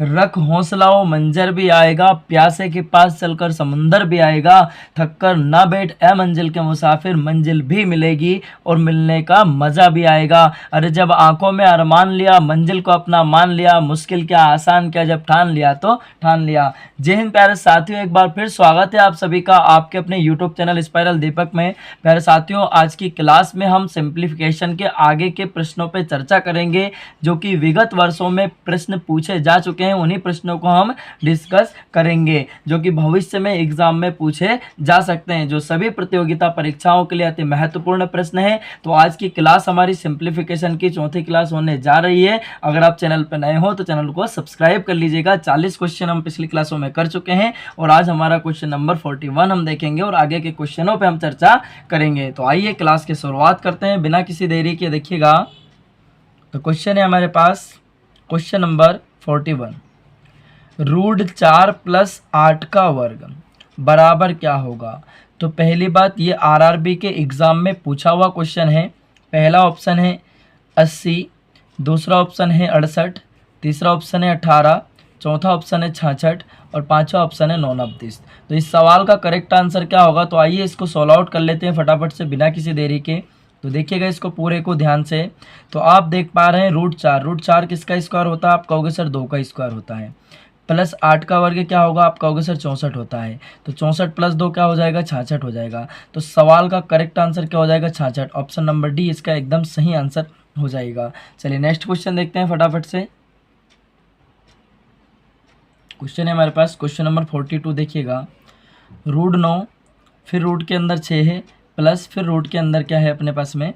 रख हौसला वो मंजर भी आएगा, प्यासे के पास चलकर समुंदर भी आएगा, थक कर ना बैठ ए मंजिल के मुसाफिर, मंजिल भी मिलेगी और मिलने का मज़ा भी आएगा। अरे जब आंखों में अरमान लिया, मंजिल को अपना मान लिया, मुश्किल क्या आसान क्या जब ठान लिया तो ठान लिया। जय हिंद प्यारे साथियों, एक बार फिर स्वागत है आप सभी का आपके अपने यूट्यूब चैनल स्पाइरल दीपक में। प्यारे साथियों, आज की क्लास में हम सिंप्लीफिकेशन के आगे के प्रश्नों पर चर्चा करेंगे, जो कि विगत वर्षों में प्रश्न पूछे जा चुके हैं। उन्हीं प्रश्नों को हम डिस्कस करेंगे, जो कि भविष्य में एग्जाम में पूछे जा सकते हैं, जो सभी प्रतियोगिता परीक्षाओं के लिए अति महत्वपूर्ण प्रश्न है। तो आज की क्लास हमारी सिंप्लीफिकेशन की चौथी क्लास होने जा रही है। अगर आप चैनल पर नए हो तो चैनल को सब्सक्राइब कर लीजिएगा। 40 क्वेश्चन हम पिछली क्लासों में कर चुके हैं और आज हमारा क्वेश्चन नंबर 41 हम देखेंगे और आगे के क्वेश्चनों पर हम चर्चा करेंगे। तो आइए क्लास की शुरुआत करते हैं बिना किसी देरी के। देखिएगा, तो क्वेश्चन है हमारे पास क्वेश्चन नंबर 41, रूट 4 + 8 का वर्ग बराबर क्या होगा। तो पहली बात, ये आरआरबी के एग्ज़ाम में पूछा हुआ क्वेश्चन है। पहला ऑप्शन है 80, दूसरा ऑप्शन है 68, तीसरा ऑप्शन है 18, चौथा ऑप्शन है 66 और पांचवा ऑप्शन है 29। तो इस सवाल का करेक्ट आंसर क्या होगा। तो आइए इसको सॉल्व आउट कर लेते हैं फटाफट से बिना किसी देरी के। तो देखिएगा इसको पूरे को ध्यान से। तो आप देख पा रहे हैं रूट 4 किसका स्क्वायर होता है। आप कहोगे सर 2 का स्क्वायर होता है। प्लस 8 का वर्ग क्या होगा। आप कहोगे सर 64 होता है। तो 64 + 2 क्या हो जाएगा, 66 हो जाएगा। तो सवाल का करेक्ट आंसर क्या हो जाएगा, 66। ऑप्शन नंबर डी इसका एकदम सही आंसर हो जाएगा। चलिए नेक्स्ट क्वेश्चन देखते हैं फटाफट से। क्वेश्चन है हमारे पास क्वेश्चन नंबर 42। देखिएगा, रूट 9 फिर रूट के अंदर 6 है, प्लस फिर रूट के अंदर क्या है अपने पास में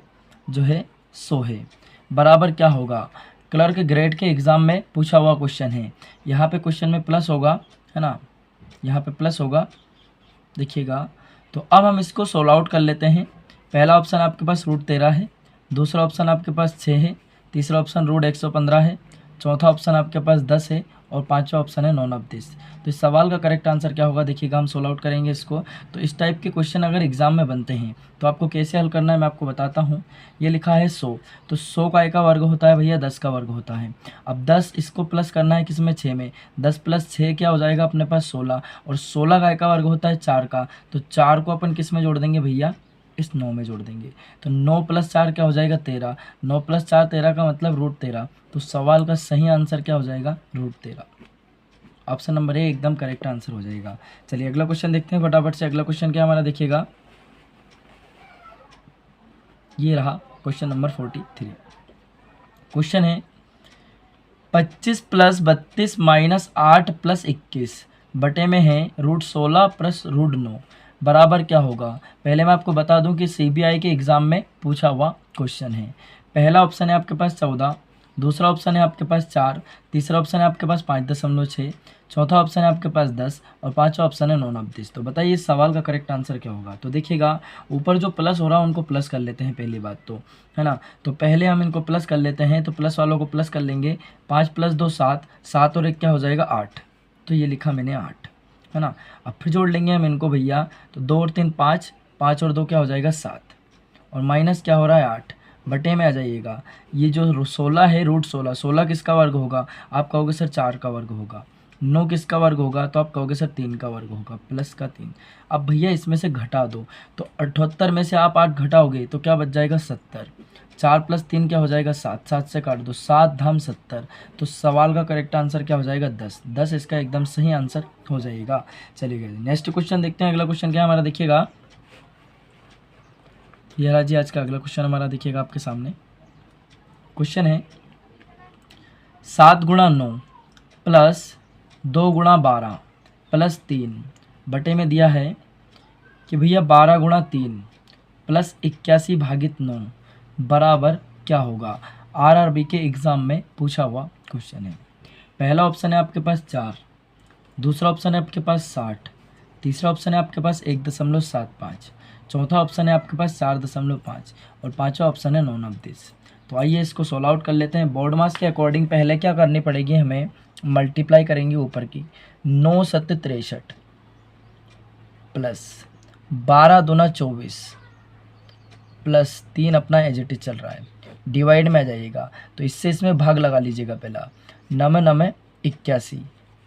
जो है 100 है, बराबर क्या होगा। क्लर्क ग्रेड के एग्ज़ाम में पूछा हुआ क्वेश्चन है। यहाँ पे क्वेश्चन में प्लस होगा, है ना, यहाँ पे प्लस होगा। देखिएगा, तो अब हम इसको सोल्व आउट कर लेते हैं। पहला ऑप्शन आपके पास रूट 13 है, दूसरा ऑप्शन आपके पास 6 है, तीसरा ऑप्शन रूट 115 है, चौथा ऑप्शन आपके पास 10 है और पांचवा ऑप्शन है 29। तो इस सवाल का करेक्ट आंसर क्या होगा। देखिएगा, हम सोल्व आउट करेंगे इसको। तो इस टाइप के क्वेश्चन अगर एग्जाम में बनते हैं तो आपको कैसे हल करना है मैं आपको बताता हूँ। ये लिखा है 100, तो 100 का एक का वर्ग होता है भैया 10 का वर्ग होता है। अब 10 इसको प्लस करना है किसमें, 6 में। 10 + 6 क्या हो जाएगा अपने पास 16, और 16 का एक का वर्ग होता है 4 का। तो 4 को अपन किस में जोड़ देंगे भैया, इस 9 में जोड़ देंगे। तो 9 + 4 क्या हो जाएगा 13, 9 + 4 13 का मतलब रूट 13। तो सवाल का सही आंसर क्या हो जाएगा, रूट 13। ऑप्शन नंबर ए एकदम करेक्ट आंसर हो जाएगा। चलिए अगला क्वेश्चन देखते हैं फटाफट से। अगला क्वेश्चन क्या हमारा, देखिएगा ये रहा क्वेश्चन नंबर 43। क्वेश्चन है 25 + 32 - 8 + 21 बटे में है रूट 16 + रूट 9 बराबर क्या होगा। पहले मैं आपको बता दूं कि सीबीआई के एग्ज़ाम में पूछा हुआ क्वेश्चन है। पहला ऑप्शन है आपके पास 14, दूसरा ऑप्शन है आपके पास 4, तीसरा ऑप्शन है आपके पास 5.6, चौथा ऑप्शन है आपके पास 10 और पांचवा ऑप्शन है 29। तो बताइए इस सवाल का करेक्ट आंसर क्या होगा। तो देखिएगा, ऊपर जो प्लस हो रहा है उनको प्लस कर लेते हैं पहली बात तो, है ना। तो पहले हम इनको प्लस कर लेते हैं। तो प्लस वालों को प्लस कर लेंगे। 5 + 2 7, 7 और 1 क्या हो जाएगा 8। तो ये लिखा मैंने 8, है ना। अब फिर जोड़ लेंगे हम इनको भैया। तो 2 और 3 5, 5 और 2 क्या हो जाएगा 7, और माइनस क्या हो रहा है 8, बटे में आ जाइएगा। ये जो 16 है रूट 16, 16 किसका वर्ग होगा। आप कहोगे सर 4 का वर्ग होगा। 9 किसका वर्ग होगा, तो आप कहोगे सर 3 का वर्ग होगा, प्लस का 3। अब भैया इसमें से घटा दो। तो 78 में से आप 8 घटाओगे तो क्या बच जाएगा 70। 4 + 3 क्या हो जाएगा 7, 7 से काट दो, 7 धाम 70। तो सवाल का करेक्ट आंसर क्या हो जाएगा 10, 10 इसका एकदम सही आंसर हो जाएगा। चलिए नेक्स्ट क्वेश्चन देखते हैं। अगला क्वेश्चन क्या हमारा, देखिएगा ये रहा जी आज का अगला क्वेश्चन हमारा। देखिएगा आपके सामने क्वेश्चन है 7 × 9 + 2 × 12 + 3 बटे में दिया है कि भैया 12 × 3 + 81/9 बराबर क्या होगा। आरआरबी के एग्ज़ाम में पूछा हुआ क्वेश्चन है। पहला ऑप्शन है आपके पास 4, दूसरा ऑप्शन है आपके पास 60, तीसरा ऑप्शन है आपके पास 1.75, चौथा ऑप्शन है आपके पास 4.5 और पांचवा ऑप्शन है 29। तो आइए इसको सोल्व आउट कर लेते हैं। बोर्ड मास के अकॉर्डिंग पहले क्या करनी पड़ेगी, हमें मल्टीप्लाई करेंगे ऊपर की। 9 × 7 = 63 प्लस 12 × 2 = 24 प्लस 3 अपना एज इट इज चल रहा है, डिवाइड में आ जाइएगा। तो इससे इसमें भाग लगा लीजिएगा। पहला 9 में 81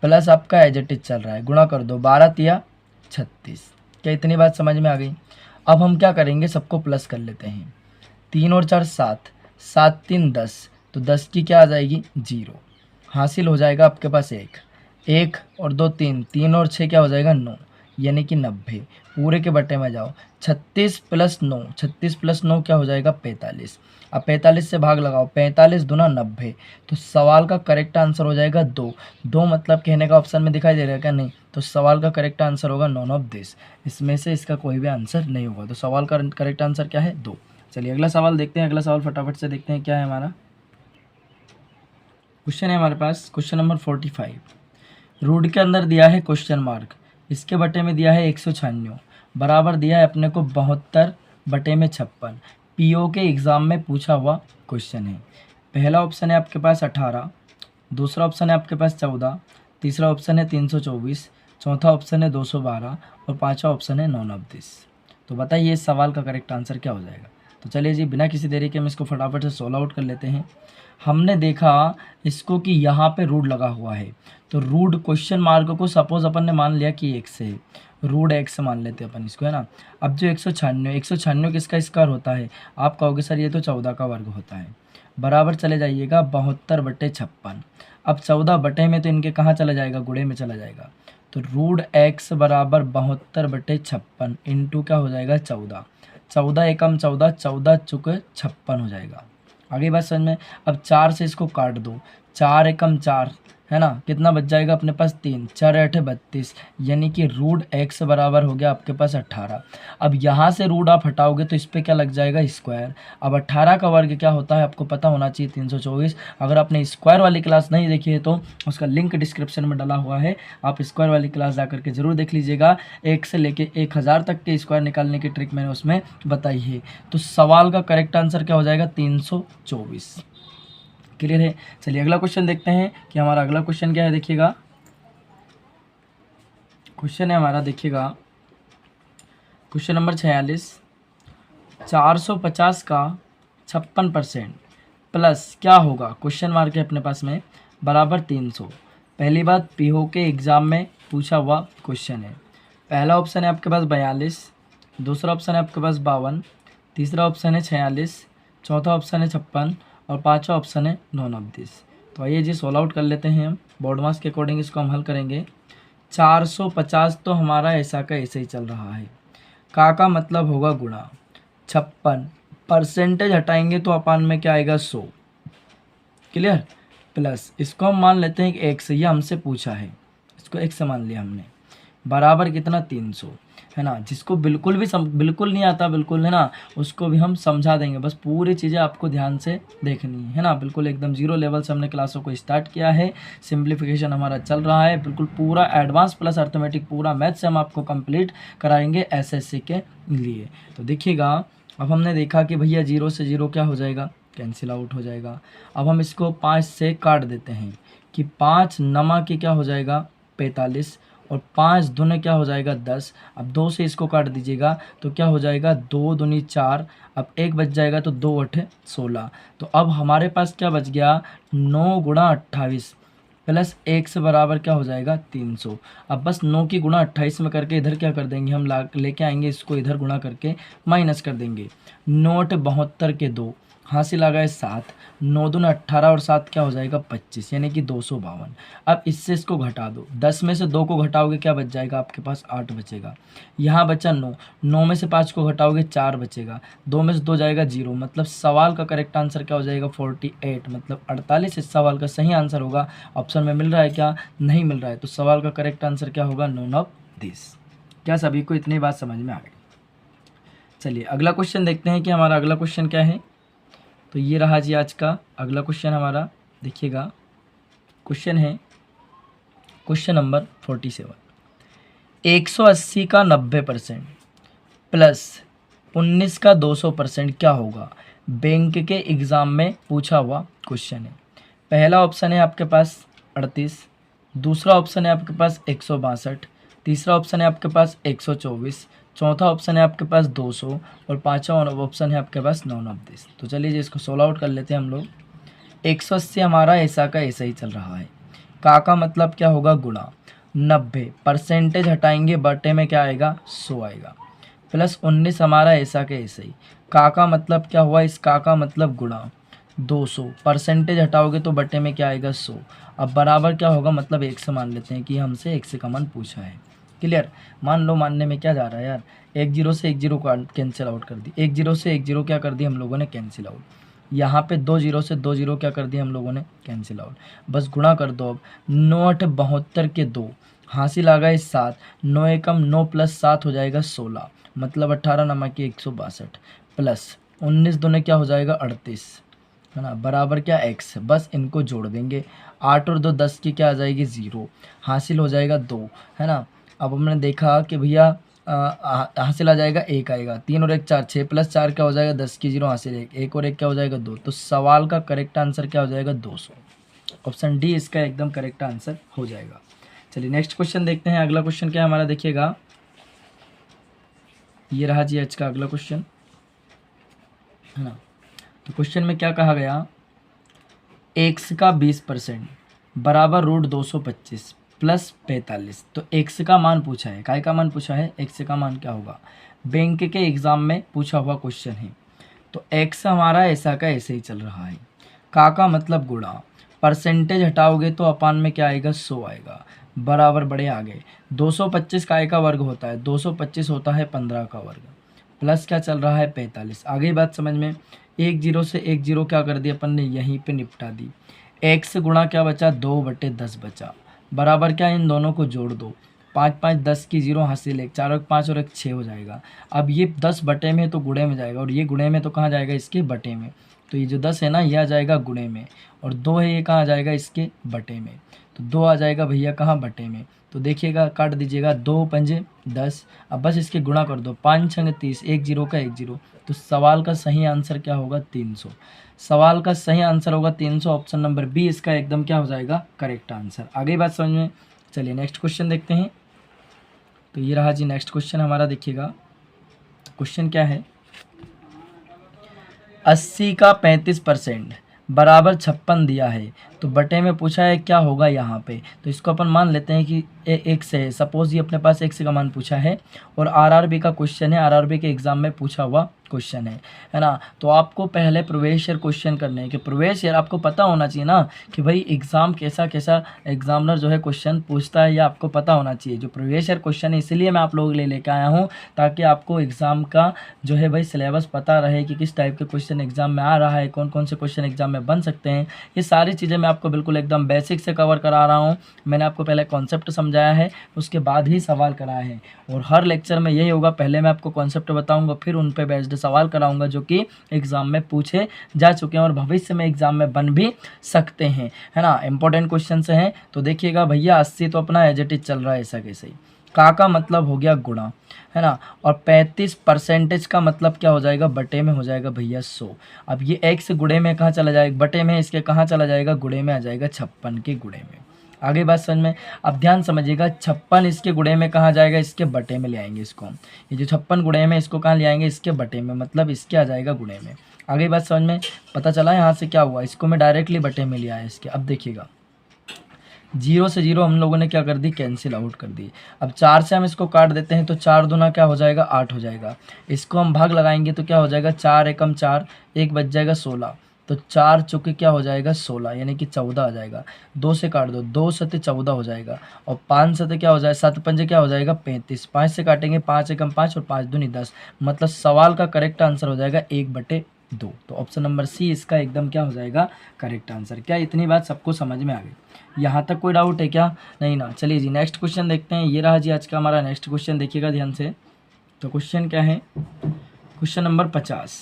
प्लस आपका एज इट इज चल रहा है, गुणा कर दो 12 तिया 36। क्या इतनी बात समझ में आ गई? अब हम क्या करेंगे, सबको प्लस कर लेते हैं। 3 और 4 7, 7 3 10, तो 10 की क्या आ जाएगी 0, हासिल हो जाएगा आपके पास 1, 1 और 2 3, 3 और 6 क्या हो जाएगा 9, यानी कि 90। पूरे के बटे में जाओ, 36 प्लस 9, 36 प्लस 9 क्या हो जाएगा 45। अब 45 से भाग लगाओ, 45 दूना 90, तो सवाल का करेक्ट आंसर हो जाएगा 2। 2 मतलब कहने का ऑप्शन में दिखाई दे रहा है क्या? नहीं। तो सवाल का करेक्ट आंसर होगा नॉन ऑफ दिस, इसमें से इसका कोई भी आंसर नहीं होगा। तो सवाल का करेक्ट आंसर क्या है 2। चलिए अगला सवाल देखते हैं। अगला सवाल फटाफट से देखते हैं क्या है हमारा। क्वेश्चन है हमारे पास क्वेश्चन नंबर 45। रूट के अंदर दिया है क्वेश्चन मार्क, इसके बटे में दिया है 196, बराबर दिया है अपने को 72 बटे में 56। पीओ के एग्ज़ाम में पूछा हुआ क्वेश्चन है। पहला ऑप्शन है आपके पास 18, दूसरा ऑप्शन है आपके पास 14, तीसरा ऑप्शन है 324, चौथा ऑप्शन है 212 और पांचवा ऑप्शन है नॉन ऑफ दिस। तो बताइए इस सवाल का करेक्ट आंसर क्या हो जाएगा? तो चलिए जी बिना किसी देरी के हम इसको फटाफट से सोल्व आउट कर लेते हैं। हमने देखा इसको कि यहाँ पे रूट लगा हुआ है, तो रूट क्वेश्चन मार्क को सपोज अपन ने मान लिया कि x है, रूट x मान लेते हैं अपन इसको, है ना। अब जो 196 किसका स्क्वायर होता है? आप कहोगे सर ये तो 14 का वर्ग होता है। बराबर चले जाइएगा 72 बटे 56। अब 14 बटे में तो इनके कहाँ चला जाएगा, गुणे में चला जाएगा। तो रूट x बराबर 72 बटे 56 इंटू क्या हो जाएगा 14, 14 एकम 14, 14 चुके 56 हो जाएगा। आगे बात समझ में। अब 4 से इसको काट दो, 4 एकम 4, है ना, कितना बच जाएगा अपने पास 3, 4 8 32, यानी कि रूट x बराबर हो गया आपके पास 18। अब यहाँ से रूट आप हटाओगे तो इस पर क्या लग जाएगा स्क्वायर। अब 18 का वर्ग क्या होता है आपको पता होना चाहिए 324। अगर आपने स्क्वायर वाली क्लास नहीं देखी है तो उसका लिंक डिस्क्रिप्शन में डाला हुआ है, आप स्क्वायर वाली क्लास जा करके ज़रूर देख लीजिएगा। 1 से लेके 1000 तक के स्क्वायर निकालने की ट्रिक मैंने उसमें बताई है। तो सवाल का करेक्ट आंसर क्या हो जाएगा 324। क्लियर है? चलिए अगला क्वेश्चन देखते हैं कि हमारा अगला क्वेश्चन क्या है। देखिएगा क्वेश्चन है हमारा, देखिएगा क्वेश्चन नंबर 46। 450 का 56% प्लस क्या होगा, क्वेश्चन मार्क है अपने पास में, बराबर 300। पहली बात पीओ के एग्ज़ाम में पूछा हुआ क्वेश्चन है। पहला ऑप्शन है आपके पास 42, दूसरा ऑप्शन है आपके पास 52, तीसरा ऑप्शन है 46, चौथा ऑप्शन है 56 और पांचवा ऑप्शन है नॉन ऑफ दिस। तो आइए जी सोल्व आउट कर लेते हैं हम, बोर्ड मार्क्स के अकॉर्डिंग इसको हम हल करेंगे। 450 तो हमारा ऐसा का ऐसे ही चल रहा है, का मतलब होगा गुणा, 56 परसेंटेज हटाएंगे तो अपन में क्या आएगा 100। क्लियर? प्लस इसको हम मान लेते हैं कि x, ये हमसे पूछा है, इसको x मान लिया हमने, बराबर कितना 300, है ना। जिसको बिल्कुल भी बिल्कुल नहीं आता, बिल्कुल, है ना, उसको भी हम समझा देंगे। बस पूरी चीज़ें आपको ध्यान से देखनी है ना। बिल्कुल एकदम जीरो लेवल से हमने क्लासों को स्टार्ट किया है, सिंप्लीफिकेशन हमारा चल रहा है, बिल्कुल पूरा एडवांस प्लस अर्थमेटिक पूरा मैथ से हम आपको कंप्लीट कराएंगे एसएससी के लिए। तो देखिएगा अब हमने देखा कि भैया 0 से 0 क्या हो जाएगा, कैंसिल आउट हो जाएगा। अब हम इसको 5 से काट देते हैं कि 5 नमा की क्या हो जाएगा 45 और 5 दूने क्या हो जाएगा 10। अब 2 से इसको काट दीजिएगा तो क्या हो जाएगा 2 दूनी 4, अब 1 बच जाएगा तो 2 8 16। तो अब हमारे पास क्या बच गया 9 गुणा 28 प्लस 1 से बराबर क्या हो जाएगा 300। अब बस 9 की गुणा 28 में करके इधर क्या कर देंगे हम, लेके आएंगे इसको इधर गुणा करके माइनस कर देंगे। 9 8 72 के 2, हासिल आ गए 7, 9 दूना 18 और 7 क्या हो जाएगा 25, यानी कि 252। अब इससे इसको घटा दो, 10 में से 2 को घटाओगे क्या बच जाएगा आपके पास 8 बचेगा। यहाँ बचा 9, 9 में से 5 को घटाओगे 4 बचेगा, 2 में से 2 जाएगा 0, मतलब सवाल का करेक्ट आंसर क्या हो जाएगा 48, मतलब 48 इस सवाल का सही आंसर होगा। ऑप्शन में मिल रहा है क्या, नहीं मिल रहा है, तो सवाल का करेक्ट आंसर क्या होगा नॉन ऑफ दिस। क्या सभी को इतनी बात समझ में आ गई? चलिए अगला क्वेश्चन देखते हैं कि हमारा अगला क्वेश्चन क्या है। तो ये रहा जी आज का अगला क्वेश्चन हमारा। देखिएगा क्वेश्चन है क्वेश्चन नंबर 47। 180 का 90% प्लस 19 का 200% क्या होगा, बैंक के एग्ज़ाम में पूछा हुआ क्वेश्चन है। पहला ऑप्शन है आपके पास 38, दूसरा ऑप्शन है आपके पास 162, तीसरा ऑप्शन है आपके पास 124, चौथा ऑप्शन है आपके पास 200 और पांचवा ऑप्शन है आपके पास नॉन ऑफ दिस। तो चलिए जी इसको सोल्व आउट कर लेते हैं हम लोग। 180 हमारा ऐसा का ऐसा ही चल रहा है, का मतलब क्या होगा गुणा, 90 परसेंटेज हटाएंगे बटे में क्या आएगा 100 आएगा, प्लस 19 हमारा ऐसा के ऐसे ही। का मतलब क्या हुआ, इस का मतलब गुणा 200 परसेंटेज हटाओगे तो बटे में क्या आएगा 100। अब बराबर क्या होगा, मतलब एक से मान लेते हैं कि हमसे एक से कॉमन पूछा है। क्लियर, मान लो मानने में क्या जा रहा है यार, एक जीरो से एक जीरो कैंसिल आउट कर दी, एक जीरो से एक जीरो क्या कर दी हम लोगों ने कैंसिल आउट, यहाँ पे 2 जीरो से 2 जीरो क्या कर दिया हम लोगों ने कैंसिल आउट। बस गुणा कर दो अब, 9 8 72 के 2 हासिल आ गए 7, 9 एकम 9 प्लस 7 हो जाएगा 16, मतलब 18 नमक के 162 प्लस 19 दूने क्या हो जाएगा 38, है ना, बराबर क्या x। बस इनको जोड़ देंगे, 8 और 2 10 की क्या आ जाएगी 0, हासिल हो जाएगा 2, है ना। अब हमने देखा कि भैया हासिल आ जाएगा 1 आएगा, 3 और 1 4 6 प्लस 4 क्या हो जाएगा 10 की 0 हासिल 1, 1 और 1 क्या हो जाएगा 2। तो सवाल का करेक्ट आंसर क्या हो जाएगा 200। ऑप्शन डी इसका एकदम करेक्ट आंसर हो जाएगा। चलिए नेक्स्ट क्वेश्चन देखते हैं। अगला क्वेश्चन क्या है हमारा, देखिएगा ये रहा जी आज का अगला क्वेश्चन, है ना। तो क्वेश्चन में क्या कहा गया, x का 20% बराबर रूट 225 प्लस 45। तो x का मान पूछा है, काय का मान पूछा है, x का मान क्या होगा, बैंक के एग्जाम में पूछा हुआ क्वेश्चन है। तो x हमारा ऐसा का ऐसे ही चल रहा है, का मतलब गुणा, परसेंटेज हटाओगे तो अपान में क्या आएगा 100 आएगा, बराबर बड़े आगे 225 काय का वर्ग होता है, 225 होता है 15 का वर्ग, प्लस क्या चल रहा है 45। आगे बात समझ में, एक जीरो से एक जीरो क्या कर दी अपन ने यहीं पे निपटा दी, x गुणा क्या बचा 2/10 बचा, बराबर क्या इन दोनों को जोड़ दो, 5 5 10 की 0 हासिल 1, 4 और 5 और 1 6 हो जाएगा। अब ये 10 बटे में तो गुणे में जाएगा, और ये गुणे में तो कहाँ जाएगा इसके बटे में, तो ये जो 10 है ना ये आ जाएगा गुणे में, और 2 है ये कहाँ आ जाएगा इसके बटे में, तो 2 आ जाएगा भैया कहाँ बटे में। तो देखिएगा काट दीजिएगा, 2 पंजे 10, अब बस इसके गुणा कर दो, 5 छंग 30, एक जीरो का एक जीरो। तो सवाल का सही आंसर क्या होगा 300। सवाल का सही आंसर होगा 300, ऑप्शन नंबर बी इसका एकदम क्या हो जाएगा करेक्ट आंसर। आगे बात समझ में। चलिए नेक्स्ट क्वेश्चन देखते हैं। तो ये रहा जी नेक्स्ट क्वेश्चन हमारा, देखिएगा क्वेश्चन क्या है, 80 का 35% बराबर 56 दिया है, तो बटे में पूछा है क्या होगा यहाँ पे। तो इसको अपन मान लेते हैं कि एक से है, सपोज ये अपने पास x का मान पूछा है और आरआरबी का क्वेश्चन है, आरआरबी के एग्जाम में पूछा हुआ क्वेश्चन है ना। तो आपको पहले प्रवेश ईयर क्वेश्चन करने हैं कि प्रवेश ईयर आपको पता होना चाहिए ना कि भाई एग्जाम कैसा कैसा एग्जामिनर जो है क्वेश्चन पूछता है, या आपको पता होना चाहिए। जो प्रवेश ईयर क्वेश्चन है इसलिए मैं आप लोगों के लिए लेकर आया हूँ, ताकि आपको एग्जाम का जो है भाई सिलेबस पता रहे कि किस टाइप के क्वेश्चन एग्जाम में आ रहा है, कौन कौन से क्वेश्चन एग्जाम में बन सकते हैं। ये सारी चीज़ें मैं आपको बिल्कुल एकदम बेसिक से कवर करा रहा हूँ। मैंने आपको पहले कॉन्सेप्ट समझाया है, उसके बाद ही सवाल कराए हैं, और हर लेक्चर में यही होगा, पहले मैं आपको कॉन्सेप्ट बताऊंगा, फिर उन पे बेस्ड सवाल कराऊंगा जो कि एग्जाम में पूछे जा चुके हैं और भविष्य में एग्जाम में बन भी सकते हैं, है ना। इंपॉर्टेंट क्वेश्चन से हैं। तो देखिएगा भैया 80 तो अपना एज इट इज चल रहा है ऐसा कैसे ही, का मतलब हो गया गुणा, है ना, और 35% का मतलब क्या हो जाएगा बटे में हो जाएगा भैया 100। अब ये x गुणे में कहाँ चला जाएगा, बटे में इसके कहाँ चला जाएगा गुणे में आ जाएगा 56 के गुणे में। आगे बात समझ में। अब ध्यान समझिएगा, 56 इसके गुणे में कहाँ जाएगा, इसके बटे में ले आएंगे इसको। ये जो 56 गुणे में इसको कहाँ ले आएंगे, इसके बटे में, मतलब इसके आ जाएगा गुणे में। आगे बात समझ में पता चला यहाँ से क्या हुआ, इसको मैं डायरेक्टली बटे में ले आया इसके। अब देखिएगा 0 से 0 हम लोगों ने क्या कर दी कैंसिल आउट कर दी। अब 4 से हम इसको काट देते हैं तो 4 दूना क्या हो जाएगा 8 हो जाएगा। इसको हम भाग लगाएंगे तो क्या हो जाएगा 4 एकम 4, एक बच जाएगा 16, तो 4 चौके क्या हो जाएगा 16, यानी कि 14 आ जाएगा। 2 से काट दो, 2 सते 14 हो जाएगा, और 5 सते क्या हो जाएगा 7 पंजे क्या हो जाएगा 35, 5 से काटेंगे 5 एकम 5 और 5 दूनी 10, मतलब सवाल का करेक्ट आंसर हो जाएगा 1/2। तो ऑप्शन नंबर सी इसका एकदम क्या हो जाएगा करेक्ट आंसर। क्या इतनी बात सबको समझ में आ गई, यहाँ तक कोई डाउट है क्या, नहीं ना। चलिए जी नेक्स्ट क्वेश्चन देखते हैं। ये रहा जी आज का हमारा नेक्स्ट क्वेश्चन, देखिएगा ध्यान से। तो क्वेश्चन क्या है, क्वेश्चन नंबर 50,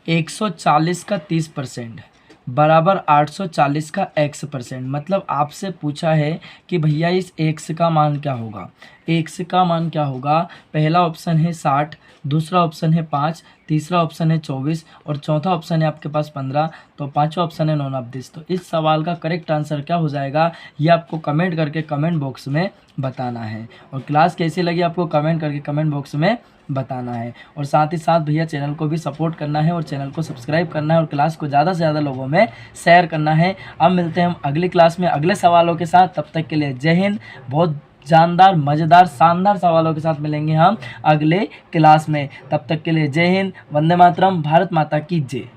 140 का 30% बराबर 840 का x%। मतलब आपसे पूछा है कि भैया इस x का मान क्या होगा। x का मान क्या होगा, पहला ऑप्शन है 60, दूसरा ऑप्शन है 5, तीसरा ऑप्शन है 24 और चौथा ऑप्शन है आपके पास 15, तो पांचवा ऑप्शन है 9 तो इस सवाल का करेक्ट आंसर क्या हो जाएगा ये आपको कमेंट करके कमेंट बॉक्स में बताना है। और क्लास कैसी लगी आपको कमेंट करके कमेंट बॉक्स में बताना है। और साथ ही साथ भैया चैनल को भी सपोर्ट करना है और चैनल को सब्सक्राइब करना है और क्लास को ज़्यादा से ज़्यादा लोगों में शेयर करना है। अब मिलते हैं हम अगली क्लास में अगले सवालों के साथ, तब तक के लिए जय हिंद। बहुत जानदार मज़ेदार शानदार सवालों के साथ मिलेंगे हम अगले क्लास में, तब तक के लिए जय हिंद, वंदे मातरम, भारत माता की जय।